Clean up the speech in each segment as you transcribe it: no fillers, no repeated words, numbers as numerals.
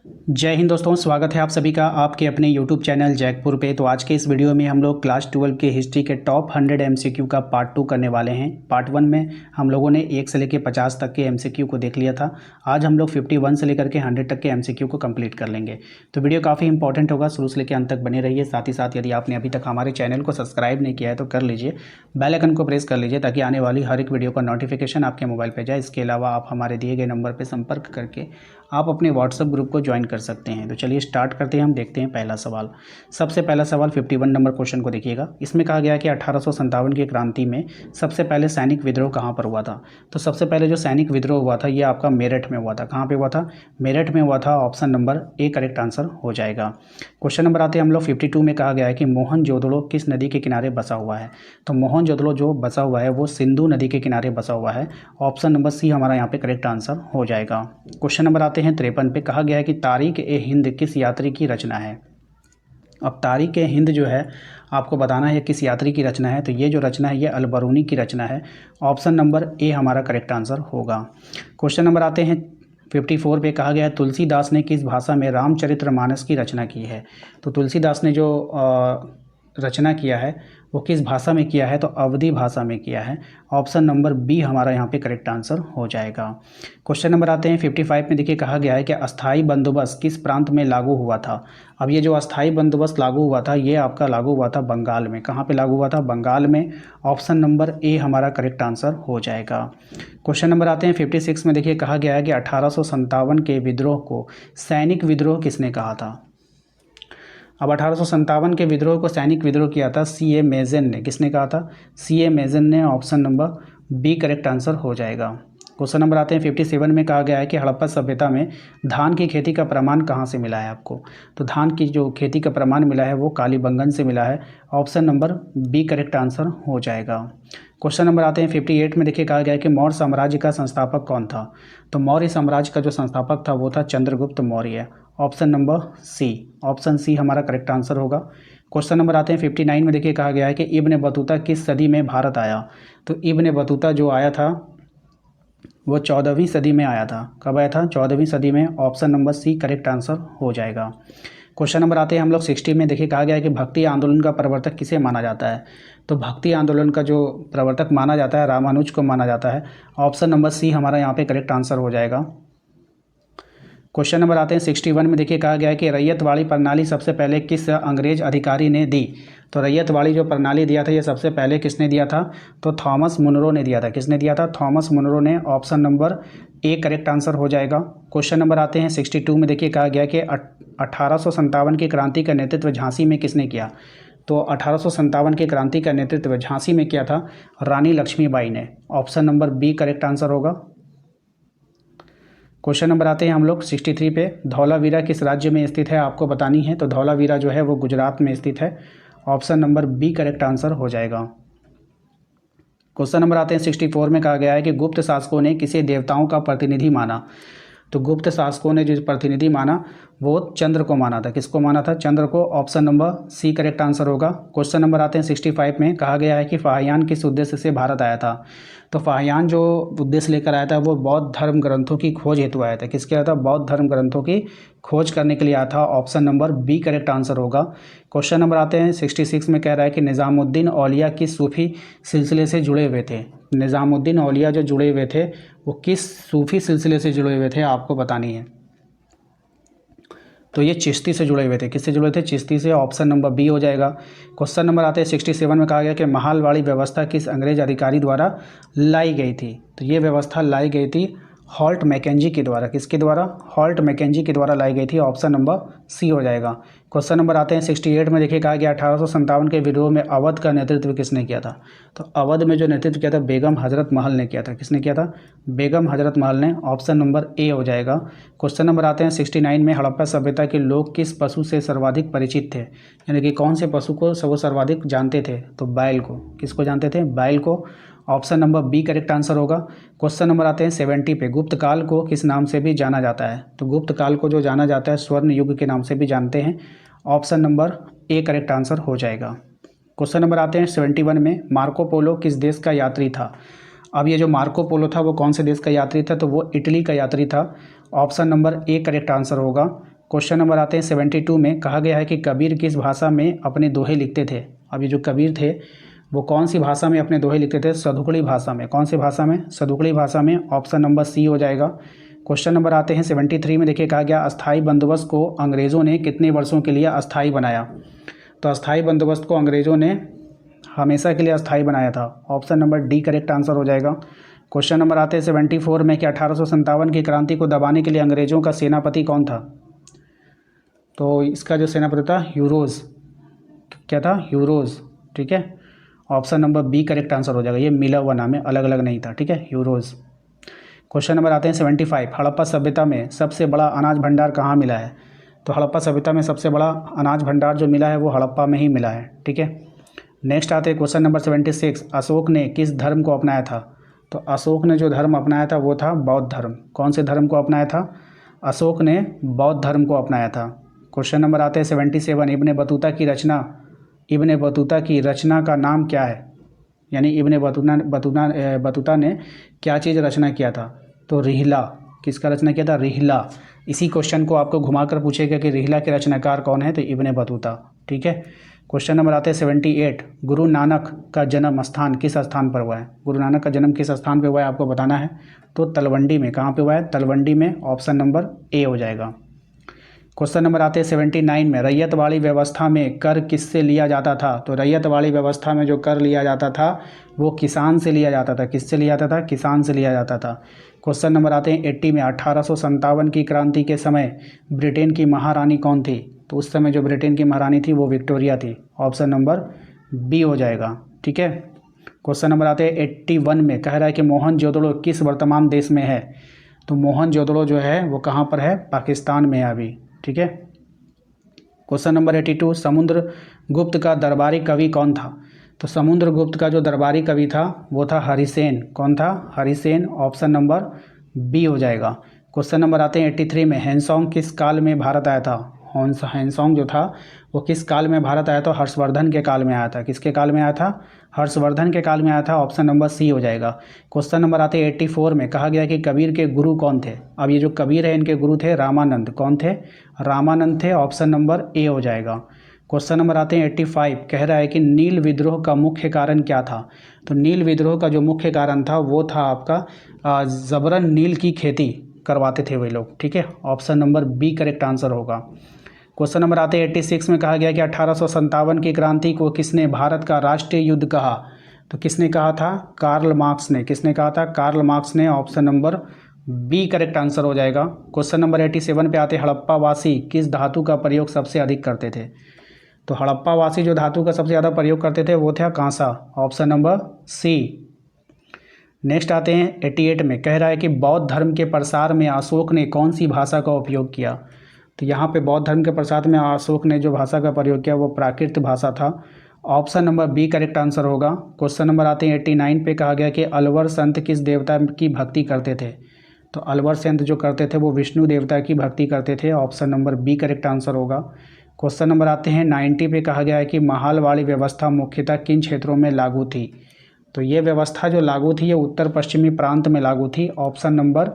जय हिंद दोस्तों, स्वागत है आप सभी का आपके अपने YouTube चैनल जैकपुर पे। तो आज के इस वीडियो में हम लोग क्लास 12 के हिस्ट्री के टॉप 100 MCQ का पार्ट 2 करने वाले हैं। पार्ट 1 में हम लोगों ने 1 से लेकर 50 तक के MCQ को देख लिया था। आज हम लोग 51 से लेकर के 100 तक के MCQ को कंप्लीट कर लेंगे। तो वीडियो काफ़ी इंपॉर्टेंट होगा, शुरू से लेकर अंत तक बने रहिए। साथ ही साथ यदि आपने अभी तक हमारे चैनल को सब्सक्राइब नहीं किया है तो कर लीजिए, बेल आइकन को प्रेस कर लीजिए ताकि आने वाली हर एक वीडियो का नोटिफिकेशन आपके मोबाइल पर जाए। इसके अलावा आप हमारे दिए गए नंबर पर संपर्क करके आप अपने व्हाट्सएप ग्रुप को ज्वाइन कर सकते हैं। तो चलिए स्टार्ट करते हैं। हम देखते हैं पहला सवाल। सबसे पहला सवाल 51 नंबर क्वेश्चन को देखिएगा। इसमें कहा गया कि 1857 की क्रांति में सबसे पहले सैनिक विद्रोह कहाँ पर हुआ था। तो सबसे पहले जो सैनिक विद्रोह हुआ था ये आपका मेरठ में हुआ था। कहाँ पे हुआ था? मेरठ में हुआ था। Option number A correct answer हो जाएगा। क्वेश्चन नंबर आते हैं हम लोग 52 में। कहा गया है कि मोहनजोदड़ो किस नदी के किनारे बसा हुआ है। तो मोहनजोदड़ो जो बसा हुआ है वो सिंधु नदी के किनारे बसा हुआ है। ऑप्शन नंबर सी हमारा यहाँ पे करेक्ट आंसर हो जाएगा। क्वेश्चन नंबर आते हैं 53 पे। कहा गया है कि तारीख ए हिंद किस यात्री की रचना है। अब तारीख ए हिंद जो है आपको बताना है किस यात्री की रचना है। तो ये जो रचना है ये अलबरूनी की रचना है। ऑप्शन नंबर ए हमारा करेक्ट आंसर होगा। क्वेश्चन नंबर आते हैं 54 पे। कहा गया है तुलसीदास ने किस भाषा में रामचरितमानस की रचना की है। तो तुलसीदास ने जो रचना किया है वो किस भाषा में किया है। तो अवधी भाषा में किया है। ऑप्शन नंबर बी हमारा यहाँ पे करेक्ट आंसर हो जाएगा। क्वेश्चन नंबर आते हैं 55 में। देखिए कहा गया है कि अस्थाई बंदोबस्त किस प्रांत में लागू हुआ था। अब ये जो अस्थाई बंदोबस्त लागू हुआ था ये आपका लागू हुआ था बंगाल में। कहाँ पे लागू हुआ था? बंगाल में। ऑप्शन नंबर ए हमारा करेक्ट आंसर हो जाएगा। क्वेश्चन नंबर आते हैं 56 में। देखिए कहा गया है कि 1857 के विद्रोह को सैनिक विद्रोह किसने कहा था। अब 1857 के विद्रोह को सैनिक विद्रोह किया था C.A. मेजन ने। किसने कहा था? C.A. मेजन ने। Option number B correct answer हो जाएगा। क्वेश्चन नंबर आते हैं 57 में। कहा गया है कि हड़प्पा सभ्यता में धान की खेती का प्रमाण कहाँ से मिला है आपको। तो धान की जो खेती का प्रमाण मिला है वो कालीबंगन से मिला है। Option number B correct answer हो जाएगा। क्वेश्चन नंबर आते हैं 58 में। देखिए कहा गया है कि मौर्य साम्राज्य का संस्थापक कौन था। तो मौर्य साम्राज्य का जो संस्थापक था वो था Chandragupta Maurya. Option number C. Option C हमारा करेक्ट आंसर होगा। क्वेश्चन नंबर आते हैं 59 में। देखिए कहा गया है कि इब्न बतूता किस सदी में भारत आया। तो इब्न बतूता जो आया था वो 14वीं सदी में आया था। कब आया था? 14वीं सदी में। Option number C correct answer हो जाएगा। क्वेश्चन नंबर आते हैं हम लोग 60 में। देखिए कहा गया है कि भक्ति आंदोलन का प्रवर्तक किसे माना जाता है। तो भक्ति आंदोलन का जो प्रवर्तक माना जाता है रामानुज को माना जाता है। ऑप्शन नंबर सी हमारा यहाँ पे करेक्ट आंसर हो जाएगा। क्वेश्चन नंबर आते हैं 61 में। देखिए कहा गया है कि रैयतवाड़ी प्रणाली सबसे पहले किस अंग्रेज अधिकारी ने दी। तो रैयतवाड़ी जो प्रणाली दिया था ये सबसे पहले किसने दिया था। तो थॉमस मुनरो ने दिया था। किसने दिया था? थॉमस मुनरो ने। Option number A correct answer हो जाएगा। क्वेश्चन नंबर आते हैं 62 में। देखिए कहा गया कि 1857 की क्रांति का नेतृत्व झांसी में किसने किया। तो 1857 की क्रांति का नेतृत्व झांसी में किया था रानी लक्ष्मीबाई ने। Option number B correct answer होगा। क्वेश्चन नंबर आते हैं हम लोग 63 पे। धौलावीरा किस राज्य में स्थित है आपको बतानी है। तो धौलावीरा जो है वो गुजरात में स्थित है। Option number B correct answer हो जाएगा। क्वेश्चन नंबर आते हैं 64 में। कहा गया है कि गुप्त शासकों ने किसे देवताओं का प्रतिनिधि माना। तो गुप्त शासकों ने जो प्रतिनिधि माना वो चंद्र को माना था। किसको माना था? चंद्र को। Option number C correct answer होगा। क्वेश्चन नंबर आते हैं 65 में। कहा गया है कि फाहियान किस उद्देश्य से भारत आया था। तो फाहियान जो उद्देश्य लेकर आया था वो बौद्ध धर्म ग्रंथों की खोज हेतु आया था। किसके आया था? बौद्ध धर्म ग्रंथों की खोज करने के लिए आया था। Option number B correct answer होगा। क्वेश्चन नंबर आते हैं 66 में। कह रहा है कि निज़ामुद्दीन औलिया किस सूफी सिलसिले से जुड़े हुए थे। निज़ामुद्दीन औलिया जो जुड़े हुए थे वो किस सूफी सिलसिले से जुड़े हुए थे आपको बतानी है। तो ये चिश्ती से जुड़े हुए थे। किससे जुड़े थे? चिश्ती से। ऑप्शन नंबर बी हो जाएगा। क्वेश्चन नंबर आते हैं 67 में। कहा गया कि महालवाड़ी व्यवस्था किस अंग्रेज अधिकारी द्वारा लाई गई थी। तो ये व्यवस्था लाई गई थी हॉल्ट मैकेंजी के द्वारा। किसके द्वारा? हॉल्ट मैकेंजी के द्वारा लाई गई थी। ऑप्शन नंबर सी हो जाएगा। क्वेश्चन नंबर आते हैं 68 में। देखिए कहा गया 1857 के विद्रोह में अवध का नेतृत्व किसने किया था। तो अवध में जो नेतृत्व किया था बेगम हजरत महल ने किया था। किसने किया था? बेगम हजरत महल ने। ऑप्शन नंबर ए हो जाएगा। क्वेश्चन नंबर आते हैं 69 में। हड़प्पा सभ्यता के लोग किस पशु से सर्वाधिक परिचित थे। यानी कि कौन से पशु को सब सर्वाधिक जानते थे। तो बैल को। किसको जानते थे? बैल को। Option number B correct answer होगा। क्वेश्चन नंबर आते हैं 70 पे। गुप्त काल को किस नाम से भी जाना जाता है। तो गुप्त काल को जो जाना जाता है स्वर्ण युग के नाम से भी जानते हैं। Option number A correct answer हो जाएगा। क्वेश्चन नंबर आते हैं 71 में। मार्को पोलो किस देश का यात्री था। अब ये जो मार्को पोलो था वो कौन से देश का यात्री था। तो वो इटली का यात्री था। Option number A correct answer होगा। क्वेश्चन नंबर आते हैं 72 में, कहा गया है कि कबीर किस भाषा में अपने दोहे लिखते थे। अब ये जो कबीर थे वो कौन सी भाषा में अपने दोहे लिखते थे? सदुकड़ी भाषा में। कौन सी भाषा में? सदुकड़ी भाषा में। ऑप्शन नंबर सी हो जाएगा। क्वेश्चन नंबर आते हैं 73 में, देखिए कहा गया अस्थाई बंदोबस्त को अंग्रेज़ों ने कितने वर्षों के लिए अस्थाई बनाया? तो अस्थाई बंदोबस्त को अंग्रेज़ों ने हमेशा के लिए अस्थाई बनाया था। Option number D correct answer हो जाएगा। क्वेश्चन नंबर आते हैं 74 में कि 1857 की क्रांति को दबाने के लिए अंग्रेज़ों का सेनापति कौन था? तो इसका जो सेनापति था यूरोज, क्या था? यूरोज, ठीक है। Option number B correct answer हो जाएगा। ये मिला हुआ नाम है, अलग अलग नहीं था, ठीक है, यूरोज। क्वेश्चन नंबर आते हैं 75, हड़प्पा सभ्यता में सबसे बड़ा अनाज भंडार कहाँ मिला है? तो हड़प्पा सभ्यता में सबसे बड़ा अनाज भंडार जो मिला है वो हड़प्पा में ही मिला है, ठीक है। नेक्स्ट आते हैं क्वेश्चन नंबर 76, अशोक ने किस धर्म को अपनाया था? तो अशोक ने जो धर्म अपनाया था वो था बौद्ध धर्म। कौन से धर्म को अपनाया था? अशोक ने बौद्ध धर्म को अपनाया था। क्वेश्चन नंबर आते हैं 77, इब्ने बतूता की रचना का नाम क्या है? यानी इब्ने बतूता ने क्या चीज़ रचना किया था? तो रिहला। किसका रचना किया था? रिहला। इसी क्वेश्चन को आपको घुमाकर पूछेगा कि रिहला के रचनाकार कौन है? तो इब्ने बतूता, ठीक है। क्वेश्चन नंबर आते हैं 78, गुरु नानक का जन्म स्थान किस स्थान पर हुआ है? गुरु नानक का जन्म किस स्थान पर हुआ है आपको बताना है। तो तलवंडी में। कहाँ पे हुआ है? तलवंडी में। ऑप्शन नंबर ए हो जाएगा। क्वेश्चन नंबर आते हैं 79 में, रैयत वाली व्यवस्था में कर किससे लिया जाता था? तो रैयत वाली व्यवस्था में जो कर लिया जाता था वो किसान से लिया जाता था। किससे लिया जाता था? किसान से लिया जाता था। क्वेश्चन नंबर आते हैं 80 में, 1857 की क्रांति के समय ब्रिटेन की महारानी कौन थी? तो उस समय जो ब्रिटेन की महारानी थी वो विक्टोरिया थी। ऑप्शन नंबर बी हो जाएगा, ठीक है। क्वेश्चन नंबर आते हैं 81 में, कह रहा है कि मोहनजोदड़ो किस वर्तमान देश में है? तो मोहनजोदड़ो जो है वो कहाँ पर है? पाकिस्तान में है अभी, ठीक है। क्वेश्चन नंबर 82, समुद्रगुप्त का दरबारी कवि कौन था? तो समुद्रगुप्त का जो दरबारी कवि था वो था हरिसेन। कौन था? हरिसेन। ऑप्शन नंबर बी हो जाएगा। क्वेश्चन नंबर आते हैं 83 में, हैंसोंग किस काल में भारत आया था? हैंसोंग जो था वो किस काल में भारत आया था? हर्षवर्धन के काल में आया था। किसके काल में आया था? हर्षवर्धन के काल में आया था। ऑप्शन नंबर सी हो जाएगा। क्वेश्चन नंबर आते हैं 84 में, कहा गया कि कबीर के गुरु कौन थे? अब ये जो कबीर है इनके गुरु थे रामानंद। कौन थे? रामानंद थे। ऑप्शन नंबर ए हो जाएगा। क्वेश्चन नंबर आते हैं 85, कह रहा है कि नील विद्रोह का मुख्य कारण क्या था? तो नील विद्रोह का जो मुख्य कारण था वो था आपका जबरन नील की खेती करवाते थे वे लोग, ठीक है। Option number B correct answer होगा। क्वेश्चन नंबर आते हैं 86 में, कहा गया कि 1857 की क्रांति को किसने भारत का राष्ट्रीय युद्ध कहा? तो किसने कहा था? कार्ल मार्क्स ने। किसने कहा था? कार्ल मार्क्स ने। Option number B correct answer हो जाएगा। क्वेश्चन नंबर 87 पे आते हैं, हड़प्पा वासी किस धातु का प्रयोग सबसे अधिक करते थे? तो हड़प्पा वासी जो धातु का सबसे ज़्यादा प्रयोग करते थे वो था कांसा। ऑप्शन नंबर सी। नेक्स्ट आते हैं 88 में, कह रहा है कि बौद्ध धर्म के प्रसार में अशोक ने कौन सी भाषा का उपयोग किया? तो यहाँ पे बौद्ध धर्म के प्रसार में अशोक ने जो भाषा का प्रयोग किया वो प्राकृत भाषा था। Option number B correct answer होगा। क्वेश्चन नंबर आते हैं 89 पे, कहा गया कि अलवर संत किस देवता की भक्ति करते थे? तो अलवर संत जो करते थे वो विष्णु देवता की भक्ति करते थे। Option number B correct answer होगा। क्वेश्चन नंबर आते हैं 90 पे, कहा गया है कि महालवाड़ी व्यवस्था मुख्यतः किन क्षेत्रों में लागू थी? तो ये व्यवस्था जो लागू थी ये उत्तर पश्चिमी प्रांत में लागू थी। Option number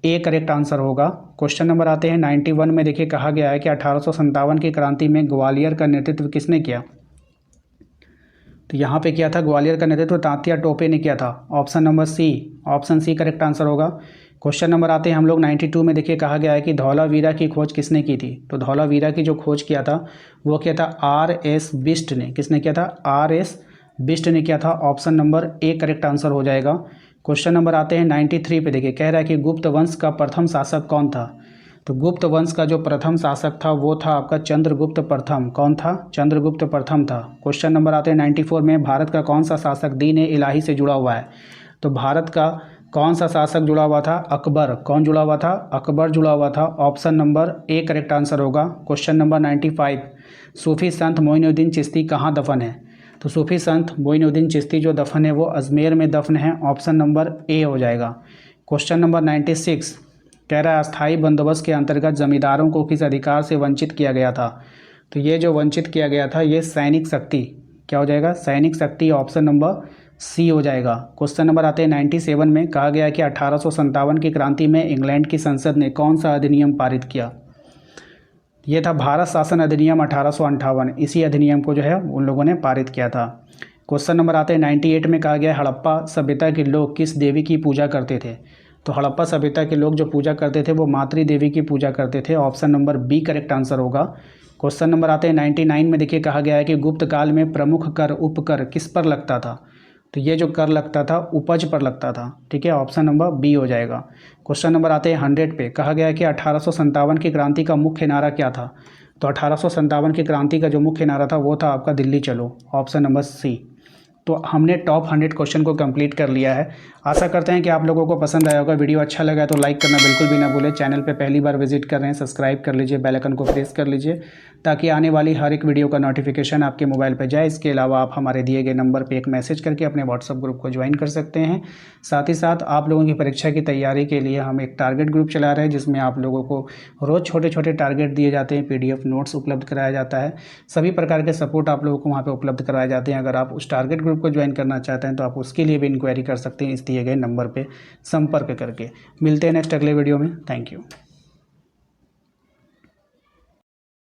A correct answer होगा। क्वेश्चन नंबर आते हैं 91 में, देखिए कहा गया है कि 1857 की क्रांति में ग्वालियर का नेतृत्व किसने किया? तो यहाँ पे किया था ग्वालियर का नेतृत्व तात्या टोपे ने किया था। Option number C. Option C correct answer होगा। क्वेश्चन नंबर आते हैं हम लोग 92 में, देखिए कहा गया है कि धौलावीरा की खोज किसने की थी? तो धौलावीरा की जो खोज किया था वो किया था आर.एस. बिष्ट ने। किसने किया था? आर.एस. बिष्ट ने किया था। Option number A correct answer हो जाएगा। क्वेश्चन नंबर आते हैं 93 पे, देखिए कह रहा है कि गुप्त वंश का प्रथम शासक कौन था? तो गुप्त वंश का जो प्रथम शासक था वो था आपका चंद्रगुप्त प्रथम। कौन था? चंद्रगुप्त प्रथम था। क्वेश्चन नंबर आते हैं 94 में, भारत का कौन सा शासक दीन इलाही से जुड़ा हुआ है? तो भारत का कौन सा शासक जुड़ा हुआ था? अकबर। कौन जुड़ा हुआ था? अकबर जुड़ा हुआ था। Option number A correct answer होगा। क्वेश्चन नंबर 95, सूफी संत मोइनुद्दीन चिश्ती कहाँ दफन है? तो सूफी संत मोइनुद्दीन चिश्ती जो दफन है वो अजमेर में दफन है। ऑप्शन नंबर ए हो जाएगा। क्वेश्चन नंबर 96 कह रहा है अस्थाई बंदोबस्त के अंतर्गत जमींदारों को किस अधिकार से वंचित किया गया था? तो ये जो वंचित किया गया था ये सैनिक शक्ति। क्या हो जाएगा? सैनिक शक्ति। ऑप्शन नंबर सी हो जाएगा। क्वेश्चन नंबर आते हैं 97 में, कहा गया कि 1857 की क्रांति में इंग्लैंड की संसद ने कौन सा अधिनियम पारित किया? ये था भारत शासन अधिनियम 1858। इसी अधिनियम को जो है उन लोगों ने पारित किया था। क्वेश्चन नंबर आते हैं 98 में। कहा गया हड़प्पा सभ्यता के लोग किस देवी की पूजा करते थे? तो हड़प्पा सभ्यता के लोग जो पूजा करते थे वो मातृ देवी की पूजा करते थे। Option number B correct answer होगा। क्वेश्चन नंबर आते हैं 99 में। देखिए कहा गया है कि गुप्त काल में प्रमुख कर उपकर किस पर लगता था? तो ये जो कर लगता था उपज पर लगता था। ठीक है, ऑप्शन नंबर बी हो जाएगा। क्वेश्चन नंबर आते हैं 100 पे। कहा गया है कि 1857 की क्रांति का मुख्य नारा क्या था? तो 1857 की क्रांति का जो मुख्य नारा था वो था आपका Delhi Chalo. Option number C. तो हमने टॉप 100 क्वेश्चन को कंप्लीट कर लिया है। आशा करते हैं कि आप लोगों को पसंद आया होगा। वीडियो अच्छा लगा तो लाइक करना बिल्कुल भी ना भूलें। चैनल पे पहली बार विजिट कर रहे हैं सब्सक्राइब कर लीजिए, बेल आइकन को प्रेस कर लीजिए ताकि आने वाली हर एक वीडियो का नोटिफिकेशन आपके मोबाइल पर जाए। इसके अलावा आप हमारे दिए गए नंबर पर एक मैसेज करके अपने व्हाट्सअप ग्रुप को ज्वाइन कर सकते हैं। साथ ही साथ आप लोगों की परीक्षा की तैयारी के लिए हम एक टारगेट ग्रुप चला रहे हैं जिसमें आप लोगों को रोज़ छोटे छोटे टारगेट दिए जाते हैं, PDF नोट्स उपलब्ध कराया जाता है, सभी प्रकार के सपोर्ट आप लोगों को वहाँ पे उपलब्ध कराए जाते हैं। अगर आप उस टारगेट ग्रुप को ज्वाइन करना चाहते हैं तो आप उसके लिए भी इंक्वायरी कर सकते हैं इस दिए गए नंबर पे संपर्क करके। मिलते हैं नेक्स्ट अगले वीडियो में। Thank you.